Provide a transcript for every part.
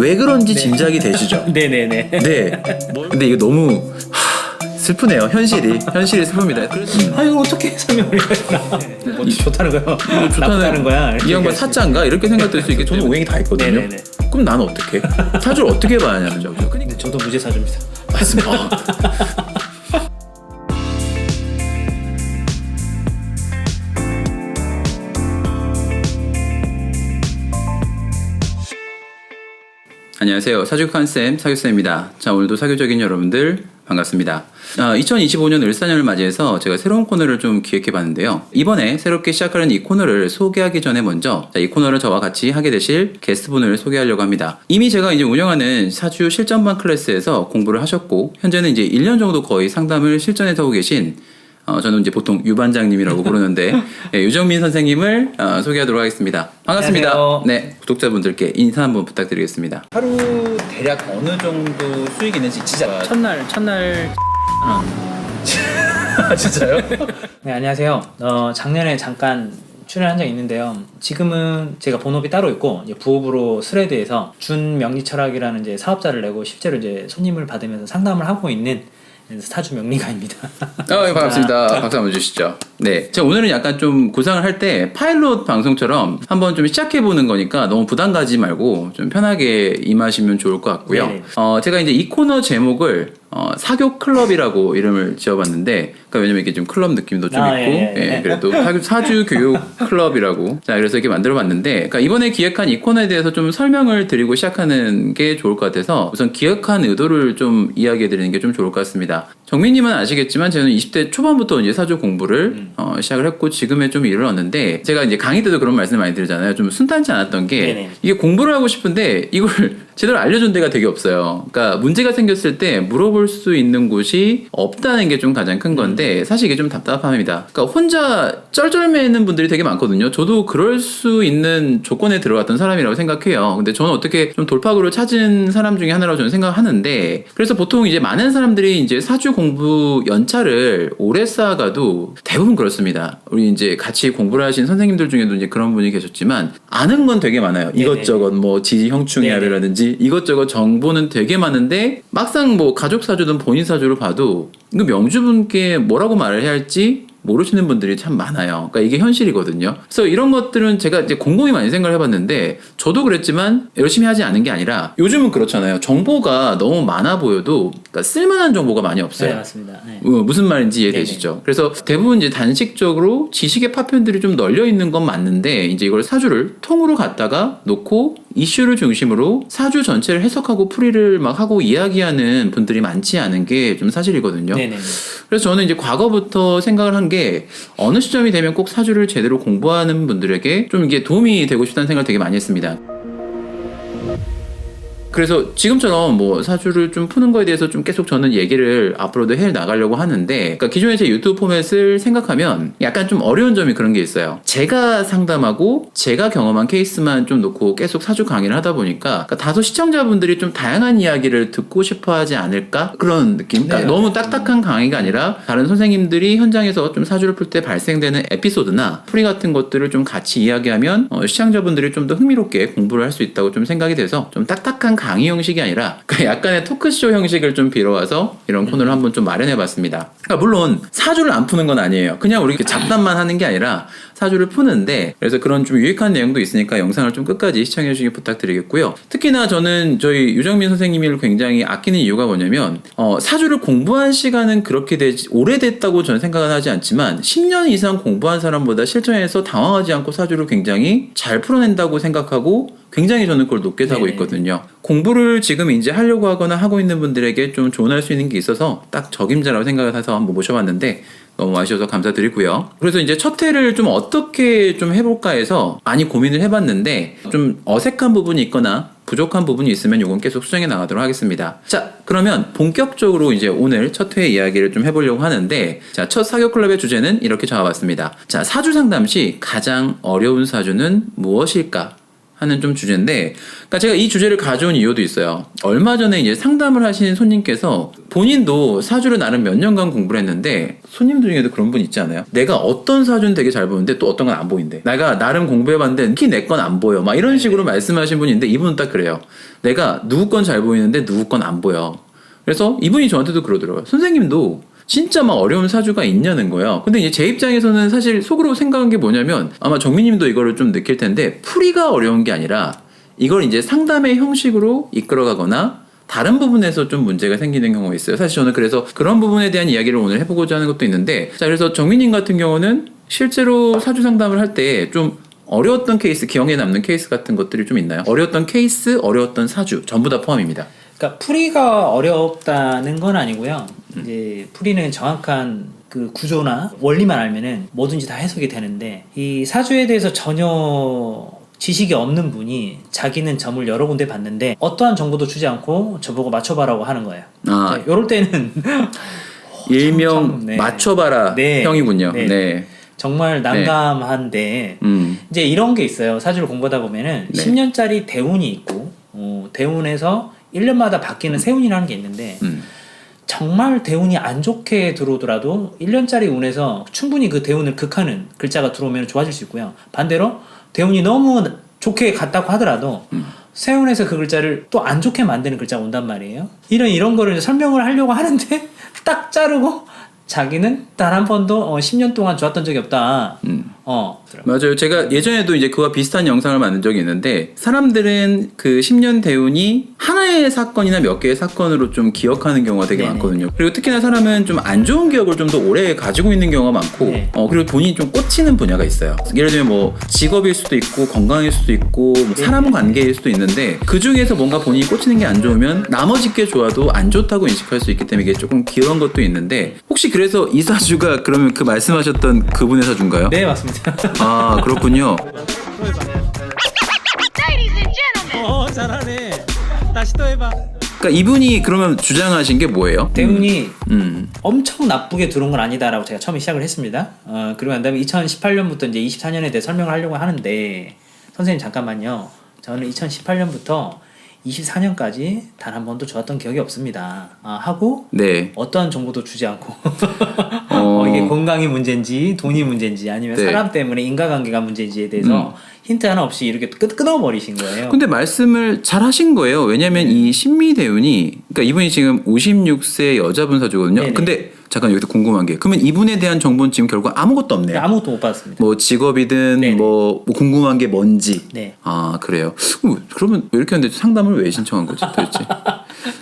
왜 그런지 짐작이 되시죠? 네네네. 네. 근데 이거 너무 슬프네요. 현실이 슬픕니다. 아 이걸 어떻게 설명을 해야 되나? 뭐 좋다는 거야? 나쁘다는 거야? 이 양반 사짜인가? 이렇게 생각될 수 있게 저는 오행이 다 있거든요. 네네네. 그럼 나는 어떻게? 사주를 어떻게 봐야 하냐죠. 근데 저도 무죄 사주입니다. 맞습니다. 안녕하세요. 사주칸 쌤, 사교쌤입니다. 자, 오늘도 사교적인 여러분들 반갑습니다. 2025년 을사년을 맞이해서 제가 새로운 코너를 좀 기획해 봤는데요. 이번에 새롭게 시작하는 이 코너를 소개하기 전에 먼저 이 코너를 저와 같이 하게 되실 게스트분을 소개하려고 합니다. 이미 제가 이제 운영하는 사주 실전반 클래스에서 공부를 하셨고 현재는 이제 1년 정도 거의 상담을 실전에서 하고 계신 저는 이제 보통 유반장님이라고 부르는데 네, 유정민 선생님을 소개하도록 하겠습니다. 반갑습니다. 안녕하세요. 네, 구독자분들께 인사 한번 부탁드리겠습니다. 하루 대략 어느 정도 수익이 있는지 진짜 첫날 진짜요? 네 안녕하세요. 작년에 잠깐 출연한 적이 있는데요. 지금은 제가 본업이 따로 있고 이제 부업으로 스레드에서 준명리철학이라는 이제 사업자를 내고 실제로 이제 손님을 받으면서 상담을 하고 있는 사주 명리가입니다. 네, 반갑습니다. 박수 한번 주시죠. 네. 제가 오늘은 약간 좀 구상을 할 때 파일럿 방송처럼 한번 좀 시작해보는 거니까 너무 부담 가지 말고 좀 편하게 임하시면 좋을 것 같고요. 네네. 제가 이제 이 코너 제목을 사교 클럽이라고 이름을 지어봤는데, 그러니까 왜냐면 이게 좀 클럽 느낌도 좀 있고, 예, 그래도 사주 교육 클럽이라고. 자, 그래서 이렇게 만들어봤는데, 그러니까 이번에 기획한 이 코너에 대해서 좀 설명을 드리고 시작하는 게 좋을 것 같아서 우선 기획한 의도를 좀 이야기해드리는 게 좀 좋을 것 같습니다. 정민님은 아시겠지만 저는 20대 초반부터 이제 사주 공부를 시작을 했고 지금에 좀 이르렀는데 제가 이제 강의 때도 그런 말씀을 많이 드리잖아요. 좀 순탄치 않았던 게 네네. 이게 공부를 하고 싶은데 이걸 제대로 알려준 데가 되게 없어요. 그러니까 문제가 생겼을 때 물어볼 수 있는 곳이 없다는 게 좀 가장 큰 건데 사실 이게 좀 답답합니다. 그러니까 혼자 쩔쩔매는 분들이 되게 많거든요. 저도 그럴 수 있는 조건에 들어갔던 사람이라고 생각해요. 근데 저는 어떻게 좀 돌파구를 찾은 사람 중에 하나라고 저는 생각하는데 그래서 보통 이제 많은 사람들이 이제 사주 공부 연차를 오래 쌓아가도 대부분 그렇습니다. 우리 이제 같이 공부를 하신 선생님들 중에도 이제 그런 분이 계셨지만 아는 건 되게 많아요. 이것저것 뭐 지지형충이라든지 이것저것 정보는 되게 많은데 막상 뭐 가족 사주든 본인 사주를 봐도 이거 명주분께 뭐라고 말을 해야 할지 모르시는 분들이 참 많아요. 그러니까 이게 현실이거든요. 그래서 이런 것들은 제가 이제 곰곰이 많이 생각을 해봤는데 저도 그랬지만 열심히 하지 않은 게 아니라 요즘은 그렇잖아요. 정보가 너무 많아 보여도 그러니까 쓸만한 정보가 많이 없어요. 네 맞습니다. 네. 무슨 말인지 이해되시죠? 그래서 대부분 이제 단식적으로 지식의 파편들이 좀 널려 있는 건 맞는데 이제 이걸 사주를 통으로 갖다가 놓고 이슈를 중심으로 사주 전체를 해석하고 풀이를 막 하고 이야기하는 분들이 많지 않은 게 좀 사실이거든요. 네네. 그래서 저는 이제 과거부터 생각을 한 게 어느 시점이 되면 꼭 사주를 제대로 공부하는 분들에게 좀 이게 도움이 되고 싶다는 생각을 되게 많이 했습니다. 그래서 지금처럼 뭐 사주를 좀 푸는 거에 대해서 좀 계속 저는 얘기를 앞으로도 해 나가려고 하는데 그러니까 기존의 제 유튜브 포맷을 생각하면 약간 좀 어려운 점이 그런 게 있어요. 제가 상담하고 제가 경험한 케이스만 좀 놓고 계속 사주 강의를 하다 보니까 그러니까 다소 시청자분들이 좀 다양한 이야기를 듣고 싶어 하지 않을까? 그런 느낌? 그러니까 너무 딱딱한 강의가 아니라 다른 선생님들이 현장에서 좀 사주를 풀 때 발생되는 에피소드나 풀이 같은 것들을 좀 같이 이야기하면 시청자분들이 좀 더 흥미롭게 공부를 할 수 있다고 좀 생각이 돼서 좀 딱딱한 강의 형식이 아니라 약간의 토크쇼 형식을 좀 빌어와서 이런 코너를 한번 좀 마련해봤습니다. 그러니까 물론 사주를 안 푸는 건 아니에요. 그냥 우리 잡담만 하는 게 아니라 사주를 푸는데 그래서 그런 좀 유익한 내용도 있으니까 영상을 좀 끝까지 시청해주시기 부탁드리겠고요. 특히나 저는 저희 유정민 선생님을 굉장히 아끼는 이유가 뭐냐면 사주를 공부한 시간은 그렇게 오래됐다고 저는 생각은 하지 않지만 10년 이상 공부한 사람보다 실전에서 당황하지 않고 사주를 굉장히 잘 풀어낸다고 생각하고 굉장히 저는 그걸 높게 사고 있거든요. 공부를 지금 이제 하려고 하거나 하고 있는 분들에게 좀 조언할 수 있는 게 있어서 딱 적임자라고 생각을 해서 한번 모셔봤는데 너무 와주셔서 감사드리고요. 그래서 이제 첫 회를 좀 어떻게 좀 해볼까 해서 많이 고민을 해봤는데 좀 어색한 부분이 있거나 부족한 부분이 있으면 이건 계속 수정해 나가도록 하겠습니다. 자, 그러면 본격적으로 이제 오늘 첫 회 이야기를 좀 해보려고 하는데 자, 첫 사교 클럽의 주제는 이렇게 잡아봤습니다. 자, 사주 상담 시 가장 어려운 사주는 무엇일까? 하는 좀 주제인데, 그러니까 제가 이 주제를 가져온 이유도 있어요. 얼마 전에 이제 상담을 하신 손님께서 본인도 사주를 나름 몇 년간 공부를 했는데, 손님들 중에도 그런 분 있지 않아요? 내가 어떤 사주는 되게 잘 보는데 또 어떤 건 안 보인대. 내가 나름 공부해봤는데 특히 내 건 안 보여. 막 이런 식으로 말씀하신 분이 있는데, 이분은 딱 그래요. 내가 누구 건 잘 보이는데 누구 건 안 보여. 그래서 이분이 저한테도 그러더라고요. 선생님도 진짜 막 어려운 사주가 있냐는 거예요. 근데 이제 제 입장에서는 사실 속으로 생각한 게 뭐냐면, 아마 정민님도 이거를 좀 느낄 텐데, 풀이가 어려운 게 아니라 이걸 이제 상담의 형식으로 이끌어가거나 다른 부분에서 좀 문제가 생기는 경우가 있어요. 사실 저는 그래서 그런 부분에 대한 이야기를 오늘 해보고자 하는 것도 있는데, 자, 그래서 정민님 같은 경우는 실제로 사주 상담을 할 때 좀 어려웠던 케이스, 기억에 남는 케이스 같은 것들이 좀 있나요? 어려웠던 케이스, 어려웠던 사주 전부 다 포함입니다. 그러니까 풀이가 어렵다는 건 아니고요. 이제 풀이는 정확한 그 구조나 원리만 알면은 뭐든지 다 해석이 되는데, 이 사주에 대해서 전혀 지식이 없는 분이 자기는 점을 여러 군데 봤는데 어떠한 정보도 주지 않고 저보고 맞춰봐라고 하는 거예요. 아, 이럴 때는 일명 네. 맞춰봐라 네. 형이군요. 네. 네. 정말 난감한데 이제 이런 게 있어요. 사주를 공부하다 보면은 네. 10년짜리 대운이 있고 대운에서 1년마다 바뀌는 세운이라는 게 있는데, 정말 대운이 안 좋게 들어오더라도 1년짜리 운에서 충분히 그 대운을 극하는 글자가 들어오면 좋아질 수 있고요. 반대로 대운이 너무 좋게 갔다고 하더라도 세운에서 그 글자를 또 안 좋게 만드는 글자가 온단 말이에요. 이런 거를 이제 설명을 하려고 하는데 딱 자르고 자기는 단 한 번도 10년 동안 좋았던 적이 없다. 맞아요. 제가 예전에도 이제 그와 비슷한 영상을 만든 적이 있는데, 사람들은 그 10년 대운이 하나의 사건이나 몇 개의 사건으로 좀 기억하는 경우가 되게 네네. 많거든요. 그리고 특히나 사람은 좀 안 좋은 기억을 좀 더 오래 가지고 있는 경우가 많고, 네. 그리고 본인이 좀 꽂히는 분야가 있어요. 예를 들면 뭐 직업일 수도 있고 건강일 수도 있고 뭐 사람 관계일 수도 있는데, 그 중에서 뭔가 본인이 꽂히는 게 안 좋으면 나머지 게 좋아도 안 좋다고 인식할 수 있기 때문에 이게 조금 귀여운 것도 있는데, 혹시 그래서 이 사주가 그러면 그 말씀하셨던 그분의 사주인가요? 네, 맞습니다. 아, 그렇군요. 잘하네. 다시 또 해봐. 그러니까 이분이 그러면 주장하신 게 뭐예요? 대운이 엄청 나쁘게 들어온 건 아니다라고 제가 처음에 시작을 했습니다. 그리고 난 다음에 2018년부터 이제 24년에 대해 설명을 하려고 하는데, 선생님 잠깐만요. 저는 2018년부터 24년까지 단 한 번도 좋았던 기억이 없습니다. 하고 네. 어떠한 정보도 주지 않고 이게 건강이 문제인지 돈이 문제인지 아니면 네. 사람 때문에 인과관계가 문제인지에 대해서 힌트 하나 없이 이렇게 끊어버리신 거예요. 근데 말씀을 잘 하신 거예요. 왜냐면 이 신미대운이, 그러니까 이분이 지금 56세 여자분 사주거든요. 네네. 근데 잠깐 여기서 궁금한 게, 그러면 이분에 대한 정보는 지금 결국 아무것도 없네요. 아무것도 못 받았습니다. 뭐 직업이든 네네. 뭐 궁금한 게 뭔지. 네. 아, 그래요. 그러면 왜 이렇게 하는데 상담을 왜 신청한 거지 도대체?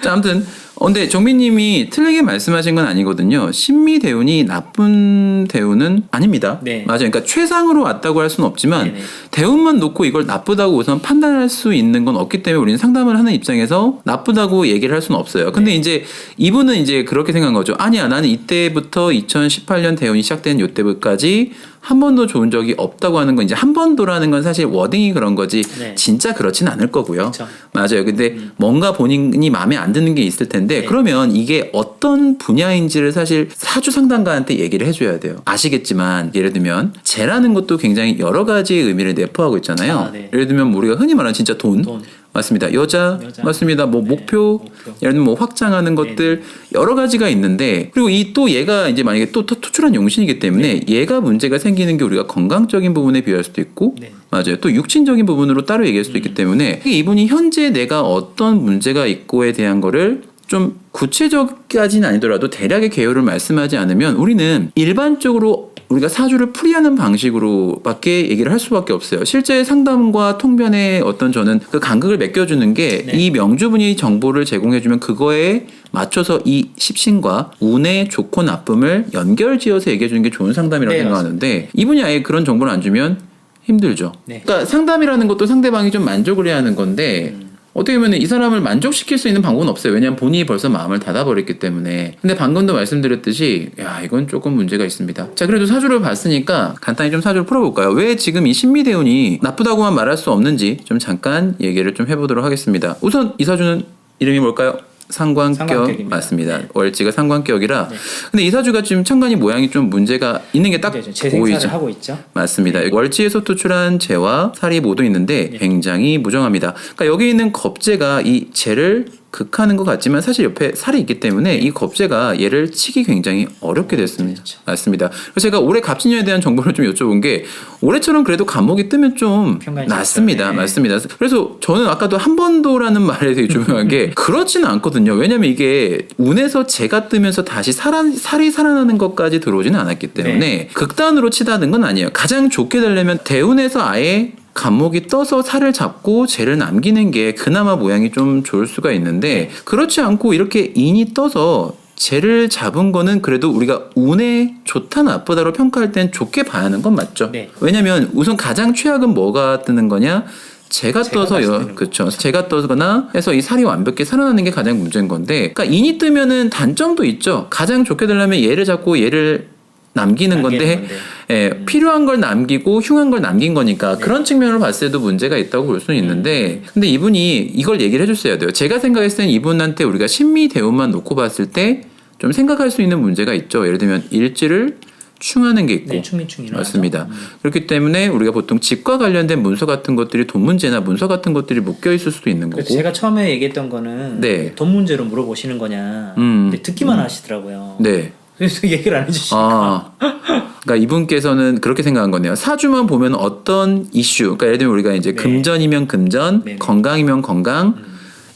자, 아무튼 근데 정민님이 틀리게 말씀하신 건 아니거든요. 신미대운이 나쁜 대운은 아닙니다. 네. 맞아요. 그러니까 최상으로 왔다고 할 수는 없지만 네네. 대운만 놓고 이걸 나쁘다고 우선 판단할 수 있는 건 없기 때문에 우리는 상담을 하는 입장에서 나쁘다고 얘기를 할 수는 없어요. 근데 이제 이분은 이제 그렇게 생각한 거죠. 아니야, 나는 이때부터 2018년 대운이 시작된 이때까지 한 번도 좋은 적이 없다고 하는 건, 이제 한 번도라는 건 사실 워딩이 그런 거지 네. 진짜 그렇진 않을 거고요. 그쵸. 맞아요. 근데 뭔가 본인이 마음에 안 드는 게 있을 텐데, 네. 그러면 이게 어떤 분야인지를 사실 사주 상담가한테 얘기를 해줘야 돼요. 아시겠지만 예를 들면 재라는 것도 굉장히 여러 가지의 의미를 내포하고 있잖아요. 네. 예를 들면 우리가 흔히 말하는 진짜 돈. 맞습니다. 여자. 맞습니다. 뭐 네. 목표. 예를 들면 뭐 확장하는 것들 여러 가지가 있는데, 그리고 이 또 얘가 이제 만약에 또 토출한 용신이기 때문에 얘가 문제가 생기는 게 우리가 건강적인 부분에 비할 수도 있고, 맞아요. 또 육신적인 부분으로 따로 얘기할 수도 있기 때문에 이분이 현재 내가 어떤 문제가 있고에 대한 거를 좀 구체적까지는 아니더라도 대략의 개요를 말씀하지 않으면 우리는 일반적으로 우리가 사주를 풀이하는 방식으로밖에 얘기를 할 수밖에 없어요. 실제 상담과 통변의 어떤 저는 그 간극을 맺겨주는 게 이 명주분이 정보를 제공해주면 그거에 맞춰서 이 십신과 운의 좋고 나쁨을 연결지어서 얘기해주는 게 좋은 상담이라고 생각하는데, 이분이 아예 그런 정보를 안 주면 힘들죠. 그러니까 상담이라는 것도 상대방이 좀 만족을 해야 하는 건데 어떻게 보면 이 사람을 만족시킬 수 있는 방법은 없어요. 왜냐하면 본인이 벌써 마음을 닫아버렸기 때문에. 근데 방금도 말씀드렸듯이 이건 조금 문제가 있습니다. 자, 그래도 사주를 봤으니까 간단히 좀 사주를 풀어볼까요? 왜 지금 이 신미대운이 나쁘다고만 말할 수 없는지 좀 잠깐 얘기를 좀 해보도록 하겠습니다. 우선 이 사주는 이름이 뭘까요? 상관격입니다. 맞습니다. 네. 월지가 상관격이라. 네. 근데 이 사주가 지금 천간이 모양이 좀 문제가 있는 게 딱 재생사를 보이죠. 하고 있죠. 맞습니다. 월지에서 투출한 재와 살이 모두 있는데 네. 굉장히 무정합니다. 그러니까 여기 있는 겁재가 이 재를 극하는 것 같지만 사실 옆에 살이 있기 때문에 이 겁재가 얘를 치기 굉장히 어렵게 됐습니다. 그렇죠. 맞습니다. 그래서 제가 올해 갑진년에 대한 정보를 좀 여쭤본 게 올해처럼 그래도 갑목이 뜨면 좀 평간이 낫습니다. 좋죠. 네. 맞습니다. 그래서 저는 아까도 한 번도라는 말에 되게 중요한 게 그렇지는 않거든요. 왜냐면 이게 운에서 재가 뜨면서 다시 살이 살아나는 것까지 들어오지는 않았기 때문에 네. 극단으로 치다는 건 아니에요. 가장 좋게 되려면 대운에서 아예 갑목이 떠서 살을 잡고 재를 남기는 게 그나마 모양이 좀 좋을 수가 있는데 그렇지 않고 이렇게 인이 떠서 재를 잡은 거는 그래도 우리가 운에 좋다 나쁘다로 평가할 땐 좋게 봐야 하는 건 맞죠. 네. 왜냐면 우선 가장 최악은 뭐가 뜨는 거냐? 재가 떠서 다시 뜨는 그렇죠. 재가 떠거나 해서 이 살이 완벽히 살아나는 게 가장 문제인 건데, 그러니까 인이 뜨면은 단점도 있죠. 가장 좋게 되려면 얘를 잡고 얘를 남기는 건데 예, 필요한 걸 남기고 흉한 걸 남긴 거니까 그런 측면으로 봤을 때도 문제가 있다고 볼 수는 있는데 근데 이분이 이걸 얘기를 해줬어야 돼요. 제가 생각했을 땐 이분한테 우리가 신미 대운만 놓고 봤을 때 좀 생각할 수 있는 문제가 있죠. 예를 들면 일지를 충하는 게 있고 네, 충미충이 맞습니다. 그렇기 때문에 우리가 보통 집과 관련된 문서 같은 것들이 돈 문제나 문서 같은 것들이 묶여 있을 수도 있는 거고 제가 처음에 얘기했던 거는 네. 돈 문제로 물어보시는 거냐 근데 듣기만 하시더라고요. 네. 그래서 얘기를 안 해주시니까 그러니까 이분께서는 그렇게 생각한 거네요. 사주만 보면 어떤 이슈, 그러니까 예를 들면 우리가 이제 네. 금전이면 금전, 네네. 건강이면 건강,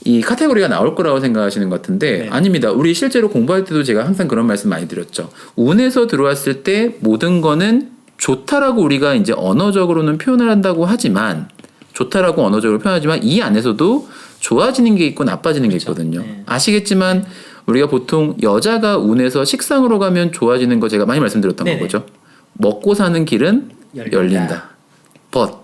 이 카테고리가 나올 거라고 생각하시는 것 같은데 네. 아닙니다. 우리 실제로 공부할 때도 제가 항상 그런 말씀 많이 드렸죠. 운에서 들어왔을 때 모든 거는 좋다라고 우리가 이제 언어적으로는 표현을 한다고 하지만 좋다라고 언어적으로 표현하지만 이 안에서도 좋아지는 게 있고 나빠지는 게 있거든요. 네. 아시겠지만 우리가 보통 여자가 운에서 식상으로 가면 좋아지는 거 제가 많이 말씀드렸던 네네. 거죠. 먹고 사는 길은 열린다. 벗.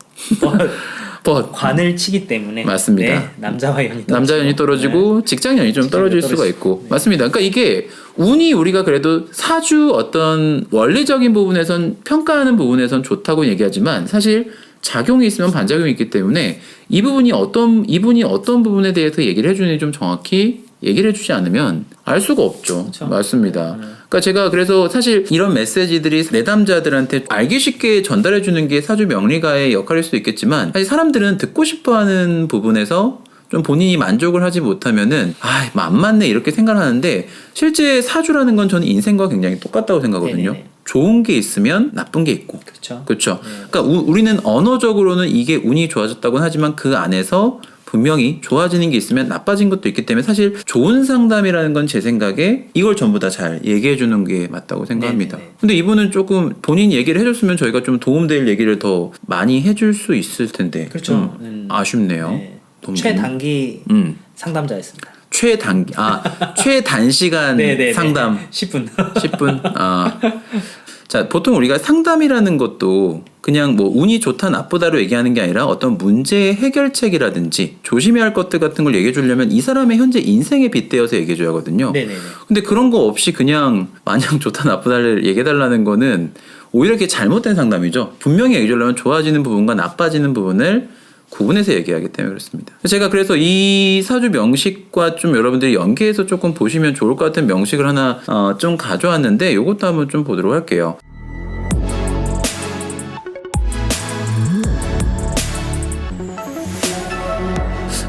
관을 치기 때문에 맞습니다. 네, 남자와 연이 남자연이 떨어지고 직장연이 좀 떨어질 수가 있고 맞습니다. 그러니까 이게 운이 우리가 그래도 사주 어떤 원리적인 부분에선 평가하는 부분에선 좋다고 얘기하지만 사실 작용이 있으면 반작용이 있기 때문에 이분이 어떤 부분에 대해서 얘기를 해주는지 좀 정확히 얘기를 해주지 않으면 알 수가 없죠. 그렇죠. 맞습니다. 그러니까 제가 그래서 사실 이런 메시지들이 내담자들한테 알기 쉽게 전달해 주는 게 사주 명리가의 역할일 수도 있겠지만 사실 사람들은 듣고 싶어하는 부분에서 좀 본인이 만족을 하지 못하면은 안 맞네 이렇게 생각을 하는데 실제 사주라는 건 저는 인생과 굉장히 똑같다고 생각하거든요. 네네네. 좋은 게 있으면 나쁜 게 있고 그렇죠. 그렇죠. 네. 그러니까 우리는 언어적으로는 이게 운이 좋아졌다고는 하지만 그 안에서 분명히 좋아지는 게 있으면 나빠진 것도 있기 때문에 사실 좋은 상담이라는 건 제 생각에 이걸 전부 다 잘 얘기해 주는 게 맞다고 생각합니다. 네네네. 근데 이분은 조금 본인이 얘기를 해줬으면 저희가 좀 도움될 얘기를 더 많이 해줄 수 있을 텐데 그렇죠. 좀 아쉽네요. 네. 너무 최단기 음. 상담자였습니다. 최단시간 네네네. 상담 10분. 10분. 자, 보통 우리가 상담이라는 것도 그냥 뭐 운이 좋다 나쁘다로 얘기하는 게 아니라 어떤 문제 해결책이라든지 조심해야 할 것들 같은 걸 얘기해 주려면 이 사람의 현재 인생에 빗대어서 얘기해 줘야 하거든요. 네네네. 근데 그런 거 없이 그냥 마냥 좋다 나쁘다를 얘기해 달라는 거는 오히려 이렇게 잘못된 상담이죠. 분명히 얘기해 주려면 좋아지는 부분과 나빠지는 부분을 구분해서 얘기하기 때문에 그렇습니다. 제가 그래서 이 사주 명식과 좀 여러분들이 연계해서 조금 보시면 좋을 것 같은 명식을 하나 좀 가져왔는데 이것도 한번 좀 보도록 할게요.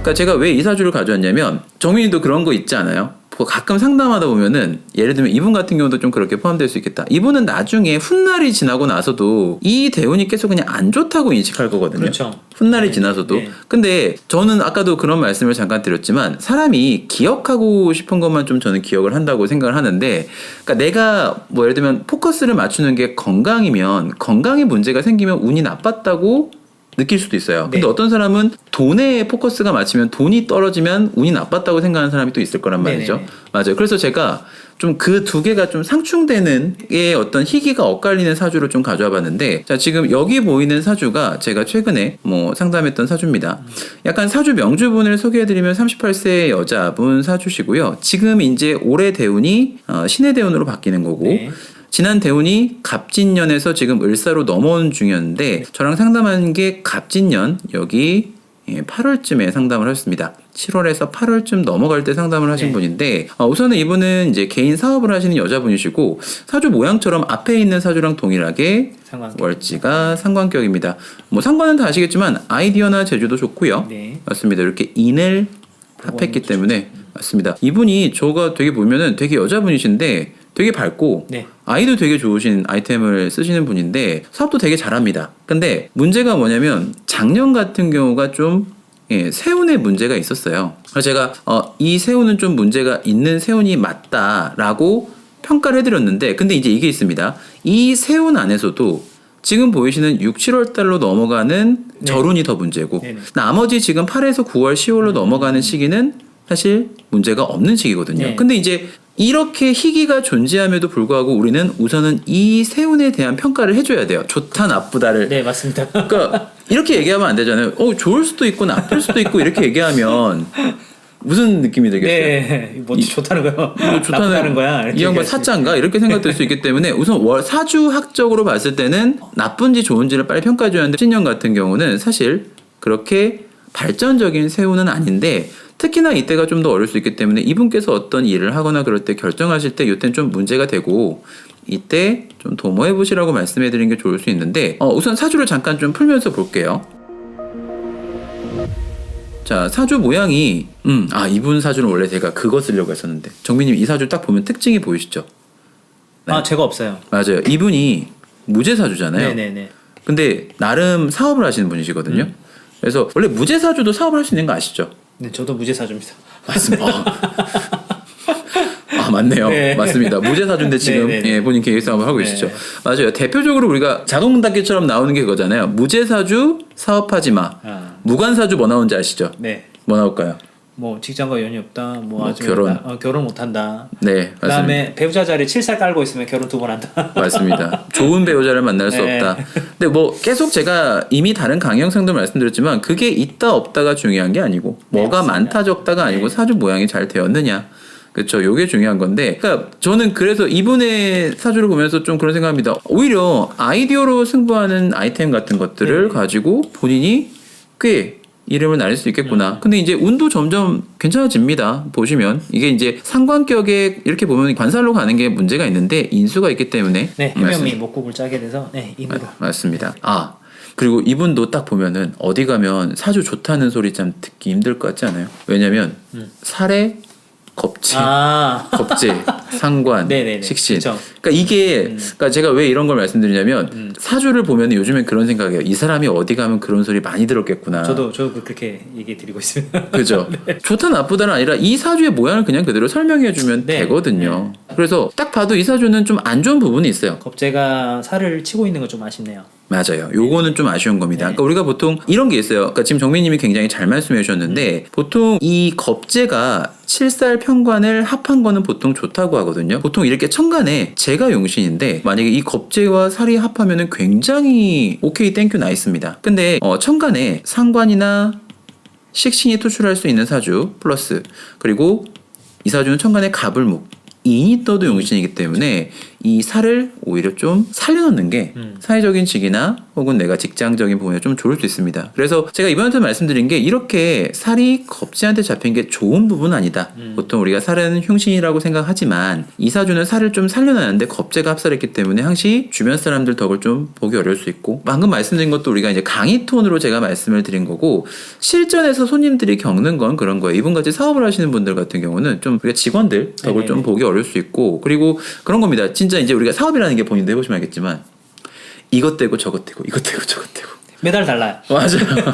그러니까 제가 왜 이 사주를 가져왔냐면 정민이도 그런 거 있지 않아요? 가끔 상담하다 보면은 예를 들면 이분 같은 경우도 좀 그렇게 포함될 수 있겠다. 이분은 나중에 훗날이 지나고 나서도 이 대운이 계속 그냥 안 좋다고 인식할 거거든요. 그렇죠. 훗날이 지나서도. 네. 근데 저는 아까도 그런 말씀을 잠깐 드렸지만 사람이 기억하고 싶은 것만 좀 저는 기억을 한다고 생각을 하는데 그러니까 내가 뭐 예를 들면 포커스를 맞추는 게 건강이면 건강에 문제가 생기면 운이 나빴다고 느낄 수도 있어요. 근데 네. 어떤 사람은 돈에 포커스가 맞추면 돈이 떨어지면 운이 나빴다고 생각하는 사람이 또 있을 거란 말이죠. 네네네. 맞아요. 그래서 제가 좀 그 두 개가 좀 상충되는 게 어떤 희귀가 엇갈리는 사주를 좀 가져와 봤는데 자 지금 여기 보이는 사주가 제가 최근에 뭐 상담했던 사주입니다. 약간 사주 명주분을 소개해드리면 38세 여자분 사주시고요. 지금 이제 올해 대운이 신의 대운으로 바뀌는 거고 네. 지난 대운이 갑진년에서 지금 을사로 넘어온 중이었는데 저랑 상담한 게 갑진년 여기 8월쯤에 상담을 했습니다. 7월에서 8월쯤 넘어갈 때 상담을 하신 네. 분인데 우선은 이분은 이제 개인 사업을 하시는 여자분이시고 사주 모양처럼 앞에 있는 사주랑 동일하게 상관격. 월지가 상관격입니다. 뭐 상관은 다 아시겠지만 아이디어나 재주도 좋고요. 네. 맞습니다. 이렇게 인을 합했기 때문에 맞습니다. 이분이 저가 되게 보면은 되게 여자분이신데 되게 밝고 네. 아이도 되게 좋으신 아이템을 쓰시는 분인데 사업도 되게 잘합니다. 근데 문제가 뭐냐면 작년 같은 경우가 좀 세운에 문제가 있었어요. 그래서 제가 이 세운은 좀 문제가 있는 세운이 맞다라고 평가를 해드렸는데 근데 이제 이게 있습니다. 이 세운 안에서도 지금 보이시는 6, 7월 달로 넘어가는 네. 절운이 더 문제고 네네. 나머지 지금 8에서 9월, 10월로 넘어가는 시기는 사실 문제가 없는 시기거든요. 네. 근데 이제 이렇게 희기가 존재함에도 불구하고 우리는 우선은 이 세운에 대한 평가를 해줘야 돼요. 좋다 나쁘다를. 네, 맞습니다. 그러니까 이렇게 얘기하면 안 되잖아요. 좋을 수도 있고 나쁠 수도 있고 이렇게 얘기하면 무슨 느낌이 들겠어요? 네, 뭐 좋다는 거요? 뭐 나쁘다는 거야? 이렇게 이 양반 얘기할 수 사자인가 이렇게 생각될 수 있기 때문에 우선 사주학적으로 봤을 때는 나쁜지 좋은지를 빨리 평가해줘야 하는데 신년 같은 경우는 사실 그렇게 발전적인 세운은 아닌데 특히나 이때가 좀 더 어릴 수 있기 때문에 이분께서 어떤 일을 하거나 그럴 때 결정하실 때 이때는 좀 문제가 되고 이때 좀 도모해 보시라고 말씀해 드리는 게 좋을 수 있는데 우선 사주를 잠깐 좀 풀면서 볼게요. 자, 사주 모양이 이분 사주는 원래 제가 그거 쓰려고 했었는데 정민님 이 사주 딱 보면 특징이 보이시죠? 네. 아, 제가 없어요. 맞아요. 이분이 무제사주잖아요. 네네네. 근데 나름 사업을 하시는 분이시거든요. 그래서 원래 무제사주도 사업을 할 수 있는 거 아시죠? 네, 저도 무제사주입니다. 맞습니다. 맞네요. 네. 맞습니다. 무제사주인데 지금 네네네. 본인 계획 사업을 하고 네. 계시죠. 맞아요. 대표적으로 우리가 자동답기처럼 나오는 게 그거잖아요. 무제사주 사업하지 마. 아. 무관사주 뭐 나오는지 아시죠? 네. 뭐 나올까요? 뭐 직장과 연이 없다. 뭐 아주 결혼. 결혼 못 한다. 네, 맞습니다. 그다음에 배우자 자리 7살 깔고 있으면 결혼 2번 한다. 맞습니다. 좋은 배우자를 만날 수 네. 없다. 근데 뭐 계속 제가 이미 다른 강의 영상도 말씀드렸지만 그게 있다 없다가 중요한 게 아니고 뭐가 맞습니다. 많다 적다가 아니고 네. 사주 모양이 잘 되었느냐. 그렇죠. 요게 중요한 건데, 그러니까 저는 그래서 이분의 사주를 보면서 좀 그런 생각합니다. 오히려 아이디어로 승부하는 아이템 같은 것들을 네. 가지고 본인이 꽤 이름을 날릴 수 있겠구나. 근데 이제 운도 점점 괜찮아집니다. 보시면 이게 이제 상관격에 이렇게 보면 관살로 가는 게 문제가 있는데 인수가 있기 때문에 네, 해면미 목국을 짜게 돼서 네, 인으로. 맞습니다. 그리고 이분도 딱 보면은 어디 가면 사주 좋다는 소리 참 듣기 힘들 것 같지 않아요? 왜냐면 살에 겁재, 겁재, 상관, 네네네. 식신. 그쵸. 그러니까 이게 그러니까 제가 왜 이런 걸 말씀드리냐면 사주를 보면 요즘엔 그런 생각이에요. 이 사람이 어디 가면 그런 소리 많이 들었겠구나. 저도 그렇게 얘기해 드리고 있습니다. 그죠. 좋다 나쁘다는 아니라 이 사주의 모양을 그냥 그대로 설명해 주면 네. 되거든요. 그래서 딱 봐도 이 사주는 좀 안 좋은 부분이 있어요. 겁재가 살을 치고 있는 건 좀 아쉽네요. 맞아요. 요거는 좀 아쉬운 겁니다. 네. 그러니까 우리가 보통 이런 게 있어요. 그러니까 지금 정민님이 굉장히 잘 말씀해 주셨는데 보통 이 겁재가 7살 편관을 합한 거는 보통 좋다고 하거든요. 보통 이렇게 천간에 재가 용신인데 만약에 이 겁재와 살이 합하면은 굉장히 오케이 땡큐 나이스입니다. 근데 천간에 상관이나 식신이 투출할 수 있는 사주 플러스 그리고 이 사주는 천간에 갑을목 인이 떠도 용신이기 때문에 이 살을 오히려 좀 살려놓는 게 사회적인 직이나 혹은 내가 직장적인 부분에 좀 좋을 수 있습니다. 그래서 제가 이번에 말씀드린 게 이렇게 살이 겁재한테 잡힌 게 좋은 부분은 아니다. 보통 우리가 살은 흉신이라고 생각하지만 이 사주는 살을 좀 살려놨는데 겁재가 합살했기 때문에 항시 주변 사람들 덕을 좀 보기 어려울 수 있고 방금 말씀드린 것도 우리가 이제 강의 톤으로 제가 말씀을 드린 거고 실전에서 손님들이 겪는 건 그런 거예요. 이분같이 사업을 하시는 분들 같은 경우는 좀 우리가 직원들 덕을 좀 보기 어려울 수 있고 그리고 그런 겁니다. 진짜 이제 우리가 사업이라는 게 본인도 해보시면 알겠지만 이것 떼고 저것 떼고 이것 떼고 저것 떼고 매달 달라요. 맞아요.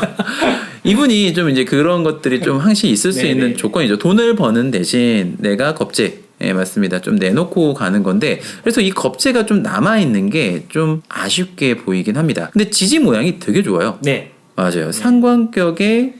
이분이 좀 이제 그런 것들이 좀 항시 있을 수 네네. 있는 조건이죠. 돈을 버는 대신 내가 겁재 맞습니다. 좀 내놓고 가는 건데 그래서 이 겁재가 좀 남아있는 게 좀 아쉽게 보이긴 합니다. 근데 지지 모양이 되게 좋아요. 네. 맞아요. 상관격에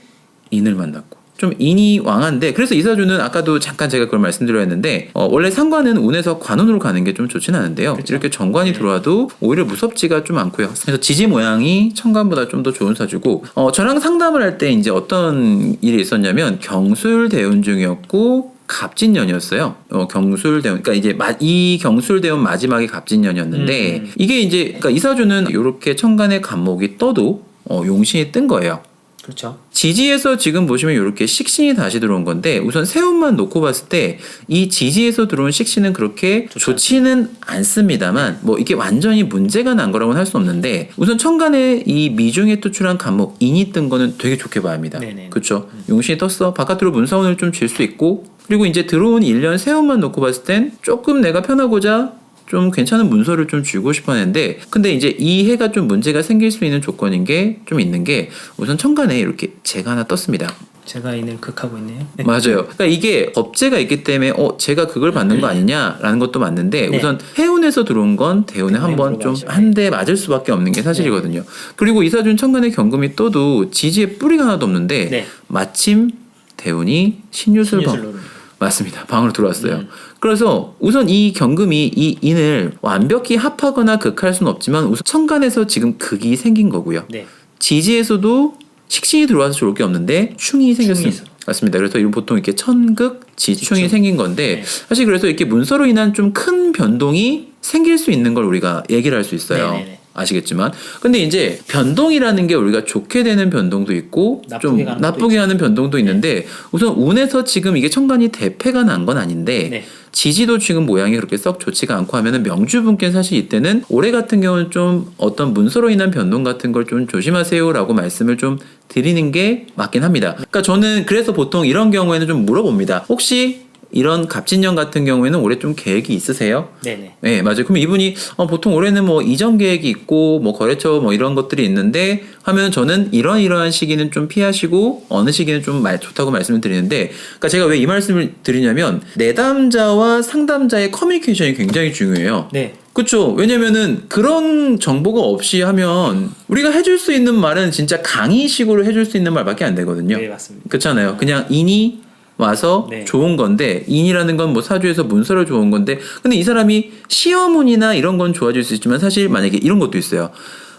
인을 만났고 좀 인이 왕한데 그래서 이 사주는 아까도 잠깐 제가 그걸 말씀드렸는데 원래 상관은 운에서 관운으로 가는 게 좀 좋진 않은데요. 그렇죠. 이렇게 정관이 들어와도 오히려 무섭지가 좀 않고요. 그래서 지지 모양이 천간보다 좀 더 좋은 사주고 저랑 상담을 할 때 이제 어떤 일이 있었냐면 경술대운 중이었고 갑진년이었어요. 경술대운. 그러니까 이제 이 경술대운 마지막에 갑진년이었는데 이게 이제 그러니까 이 사주는 이렇게 천간에 갑목이 떠도 용신이 뜬 거예요. 그렇죠. 지지에서 지금 보시면 이렇게 식신이 다시 들어온 건데 우선 세운만 놓고 봤을 때 이 지지에서 들어온 식신은 그렇게 좋지는 않습니다만 뭐 이게 완전히 문제가 난 거라고는 할 수 없는데 우선 천간에 이 미중에 투출한 간목 인이 뜬 거는 되게 좋게 봐야 합니다. 네네. 그렇죠. 용신이 떴어. 바깥으로 문사운을 좀 질 수 있고 그리고 이제 들어온 1년 세운만 놓고 봤을 땐 조금 내가 편하고자 좀 괜찮은 문서를 좀 쥐고 싶어 했는데 근데 이제 이 해가 좀 문제가 생길 수 있는 조건인 게 좀 있는 게 우선 천간에 이렇게 재가 하나 떴습니다. 제가 인을 극하고 있네요. 네. 맞아요. 그러니까 이게 법제가 있기 때문에 제가 그걸 받는 거 아니냐라는 것도 맞는데 네. 우선 해운에서 들어온 건 대운에 한번 좀 들어가죠. 한 대 맞을 수밖에 없는 게 사실이거든요. 그리고 이사준 천간에 경금이 떠도 지지에 뿌리가 하나도 없는데 네. 마침 대운이 신유술 방 신유술로. 맞습니다. 방으로 들어왔어요. 그래서 우선 이 경금이 이 인을 완벽히 합하거나 극할 수는 없지만 우선 천간에서 지금 극이 생긴 거고요. 네. 지지에서도 식신이 들어와서 좋을 게 없는데 충이 생겼습니다. 충이 맞습니다. 그래서 이건 보통 이렇게 천극 지충이 지충. 생긴 건데 네. 사실 그래서 이렇게 문서로 인한 좀 큰 변동이 생길 수 있는 걸 우리가 얘기를 할 수 있어요. 네네네. 아시겠지만 근데 이제 변동이라는 게 우리가 좋게 되는 변동도 있고 좀 나쁘게 가는 것도 나쁘게 하는 변동도 있는데 우선 운에서 지금 이게 천간이 대패가 난 건 아닌데 네. 지지도 지금 모양이 그렇게 썩 좋지가 않고 하면은 명주분께는 사실 이때는 올해 같은 경우는 좀 어떤 문서로 인한 변동 같은 걸 좀 조심하세요라고 말씀을 좀 드리는 게 맞긴 합니다. 그러니까 저는 그래서 보통 이런 경우에는 좀 물어봅니다. 혹시 이런 갑진년 같은 경우에는 올해 좀 계획이 있으세요? 네네. 네, 맞아요. 그럼 이분이 보통 올해는 뭐 이전 계획이 있고 뭐 거래처 뭐 이런 것들이 있는데 하면 저는 이러한 시기는 좀 피하시고 어느 시기는 좀 좋다고 말씀을 드리는데 그러니까 제가 왜 이 말씀을 드리냐면 내담자와 상담자의 커뮤니케이션이 굉장히 중요해요. 네. 그렇죠. 왜냐면은 그런 정보가 없이 하면 우리가 해줄 수 있는 말은 진짜 강의식으로 해줄 수 있는 말밖에 안 되거든요. 네, 맞습니다. 그렇잖아요. 그냥 인이 와서 네. 좋은 건데 인이라는 건 뭐 사주에서 문서를 좋은 건데 근데 이 사람이 시어문이나 이런 건 좋아질 수 있지만 사실 만약에 이런 것도 있어요.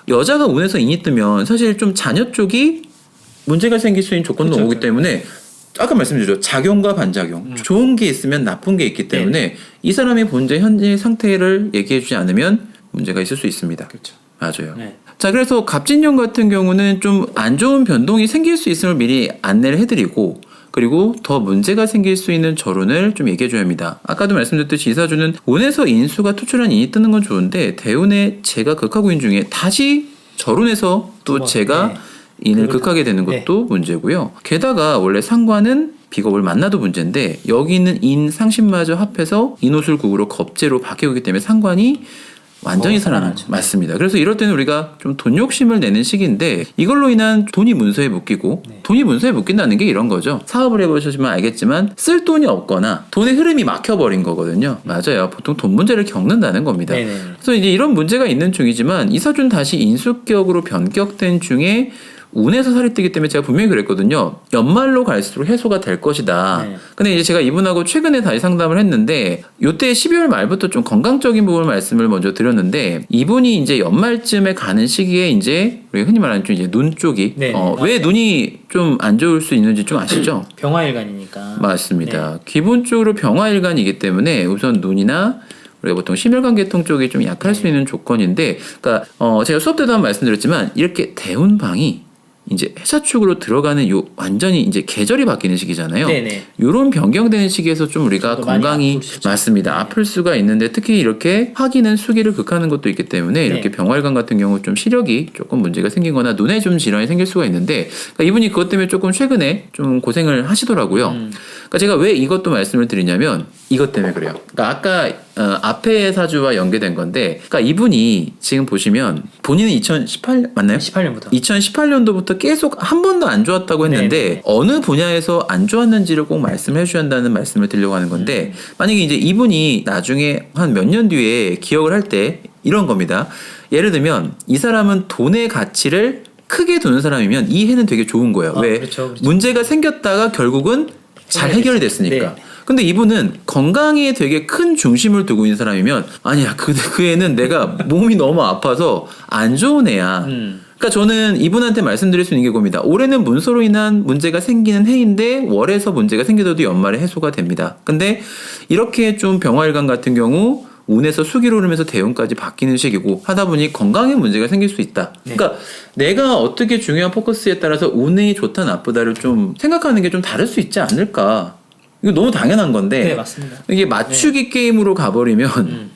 여자가 운에서 인이 뜨면 사실 좀 자녀 쪽이 문제가 생길 수 있는 조건도 그쵸, 오기 그쵸. 때문에 아까 말씀드렸죠. 작용과 반작용. 좋은 게 있으면 나쁜 게 있기 때문에 이 사람이 본래 현재 상태를 얘기해 주지 않으면 문제가 있을 수 있습니다. 그렇죠. 맞아요. 네. 자, 그래서 갑진년 같은 경우는 좀 안 좋은 변동이 생길 수 있음을 미리 안내를 해드리고 그리고 더 문제가 생길 수 있는 절운을 좀 얘기해줘야 합니다. 아까도 말씀드렸듯이 이사주는 운에서 인수가 투출한 인이 뜨는 건 좋은데 대운에 제가 극하고 인 중에 다시 절운에서 또 제가 인을 극하게 되는 것도 문제고요. 게다가 원래 상관은 비겁을 만나도 문제인데 여기 있는 인 상신마저 합해서 인호술국으로 겁재로 바뀌기 때문에 상관이 완전히 살아나죠. 맞습니다. 그래서 이럴 때는 우리가 좀 돈 욕심을 내는 시기인데 이걸로 인한 돈이 문서에 묶이고 돈이 문서에 묶인다는 게 이런 거죠. 사업을 해보시면 알겠지만 쓸 돈이 없거나 돈의 흐름이 막혀버린 거거든요. 맞아요. 보통 돈 문제를 겪는다는 겁니다. 네네. 그래서 이제 이런 문제가 있는 중이지만 이사준 다시 인수격으로 변격된 중에 운에서 살이 뜨기 때문에 제가 분명히 그랬거든요. 연말로 갈수록 해소가 될 것이다. 네. 근데 이제 제가 이분하고 최근에 다시 상담을 했는데 요때 12월 말부터 좀 건강적인 부분 말씀을 먼저 드렸는데 이분이 이제 연말쯤에 가는 시기에 이제 우리 흔히 말하는 좀 이제 눈 쪽이 네. 왜 눈이 좀 안 좋을 수 있는지 좀 아시죠? 병화일간이니까. 맞습니다. 네. 기본적으로 병화일간이기 때문에 우선 눈이나 우리가 보통 심혈관 계통 쪽이 좀 약할 수 있는 조건인데, 그러니까 제가 수업 때도 한번 말씀드렸지만 이렇게 대운방이 이제 해사축으로 들어가는 요 완전히 이제 계절이 바뀌는 시기잖아요. 네네. 요런 변경되는 시기에서 좀 우리가 또 많이 건강이 아플 수 있죠. 맞습니다. 네. 아플 수가 있는데 특히 이렇게 화기는 수기를 극하는 것도 있기 때문에 이렇게 네. 병활관 같은 경우 좀 시력이 조금 문제가 생기거나 눈에 좀 질환이 생길 수가 있는데 그러니까 이분이 그것 때문에 조금 최근에 좀 고생을 하시더라고요. 그러니까 제가 왜 이것도 말씀을 드리냐면 이것 때문에 그래요. 그러니까 아까 앞에 사주와 연계된 건데 그러니까 이분이 지금 보시면 본인은 2018 맞나요? 18년부터. 2018년도부터 계속 한 번도 안 좋았다고 했는데 네네. 어느 분야에서 안 좋았는지를 꼭 말씀해 주셔야 한다는 말씀을 드리려고 하는 건데 만약에 이제 이분이 나중에 한 몇 년 뒤에 기억을 할 때 이런 겁니다. 예를 들면 이 사람은 돈의 가치를 크게 두는 사람이면 이 해는 되게 좋은 거예요. 왜? 그렇죠. 문제가 생겼다가 결국은 잘 해결이 됐으니까. 네. 근데 이분은 건강에 되게 큰 중심을 두고 있는 사람이면 아니야 그 애는 내가 몸이 너무 아파서 안 좋은 애야. 그러니까 저는 이분한테 말씀드릴 수 있는 게 겁니다. 올해는 문서로 인한 문제가 생기는 해인데 월에서 문제가 생기더라도 연말에 해소가 됩니다. 근데 이렇게 좀 병화일간 같은 경우 운에서 수기로 흐르면서 대운까지 바뀌는 시기고 하다 보니 건강에 문제가 생길 수 있다. 네. 그러니까 내가 어떻게 중요한 포커스에 따라서 운이 좋다 나쁘다를 좀 생각하는 게 좀 다를 수 있지 않을까. 이거 너무 당연한 건데 네, 맞습니다. 이게 맞추기 게임으로 가버리면